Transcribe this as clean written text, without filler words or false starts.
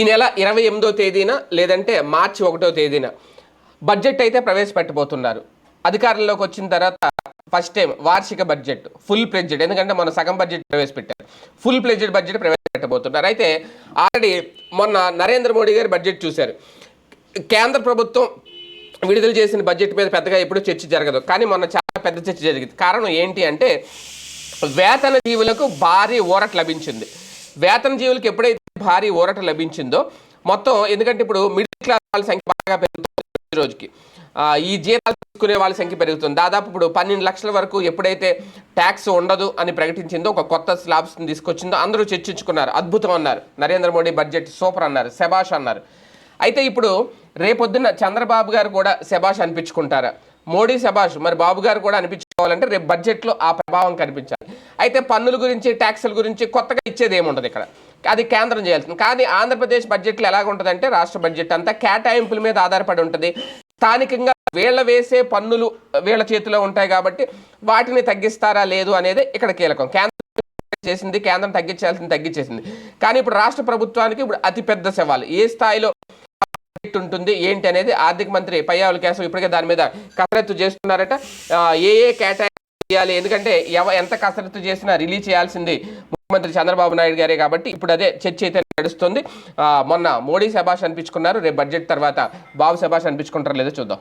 ఈ నెల 28వ తేదీన లేదంటే మార్చి 1వ తేదీన బడ్జెట్ అయితే ప్రవేశపెట్టబోతున్నారు. అధికారంలోకి వచ్చిన తర్వాత ఫస్ట్ టైం వార్షిక బడ్జెట్ ఫుల్ ప్లెడ్జెడ్, ఎందుకంటే మన సగం బడ్జెట్ ప్రవేశపెట్టారు, ఫుల్ ప్లెడ్జెడ్ బడ్జెట్ ప్రవేశపెట్టబోతున్నారు. అయితే ఆల్రెడీ మొన్న నరేంద్ర మోడీ గారు బడ్జెట్ చూశారు. కేంద్ర ప్రభుత్వం విడుదల చేసిన బడ్జెట్ మీద పెద్దగా ఎప్పుడు చర్చ జరగదు, కానీ మొన్న చాలా పెద్ద చర్చ జరిగింది. కారణం ఏంటి అంటే వేతన జీవులకు భారీ ఊరట లభించింది. వేతన జీవులకు ఎప్పుడైతే భారీ ఊరట లభించిందో మొత్తం, ఎందుకంటే ఇప్పుడు మిడిల్ క్లాస్ వాళ్ళ సంఖ్య బాగా పెరుగుతుంది రోజుకి, ఈ జీతాలు తీసుకునే వాళ్ళ సంఖ్య పెరుగుతుంది. దాదాపు ఇప్పుడు 12 లక్షల వరకు ఎప్పుడైతే ట్యాక్స్ ఉండదు అని ప్రకటించిందో, ఒక కొత్త స్లాబ్స్ని తీసుకొచ్చిందో అందరూ చర్చించుకున్నారు, అద్భుతం అన్నారు, నరేంద్ర మోడీ బడ్జెట్ సూపర్ అన్నారు, శభాష్ అన్నారు. అయితే ఇప్పుడు రేపొద్దున చంద్రబాబు గారు కూడా శభాష్ అనిపించుకుంటారా? మోడీ శభాష్, మరి బాబు గారు కూడా అనిపించుకోవాలంటే రేపు బడ్జెట్లో ఆ ప్రభావం కనిపించాలి. అయితే పన్నుల గురించి ట్యాక్సుల గురించి కొత్తగా ఇచ్చేది ఏముండదు ఇక్కడ, అది కేంద్రం చేయాల్సింది. కానీ ఆంధ్రప్రదేశ్ బడ్జెట్లో ఎలాగ ఉంటుందంటే రాష్ట్ర బడ్జెట్ అంతా కేటాయింపుల మీద ఆధారపడి ఉంటుంది. స్థానికంగా వీళ్ళ వేసే పన్నులు వీళ్ళ చేతిలో ఉంటాయి కాబట్టి వాటిని తగ్గిస్తారా లేదు అనేది ఇక్కడ కీలకం. కేంద్రం చేసింది, కేంద్రం తగ్గించాల్సింది తగ్గించేసింది. కానీ ఇప్పుడు రాష్ట్ర ప్రభుత్వానికి ఇప్పుడు అతిపెద్ద సవాల్ ఏ స్థాయిలో ఉంటుంది ఏంటి అనేది ఆర్థిక మంత్రి పయ్యావుల కేశవ్ ఇప్పటికే దాని మీద కసరత్తు చేస్తున్నారట. ఏ కేటాయింపు చేయాలి, ఎందుకంటే ఎంత కసరత్తు చేసినా రిలీజ్ చేయాల్సింది ముఖ్యమంత్రి చంద్రబాబు నాయుడు గారే కాబట్టి ఇప్పుడు అదే చర్చ అయితే నడుస్తుంది. మొన్న మోడీ శభాష్ అనిపించుకున్నారు, రేపు బడ్జెట్ తర్వాత బాబు శభాష్ అనిపించుకుంటారో లేదో చూద్దాం.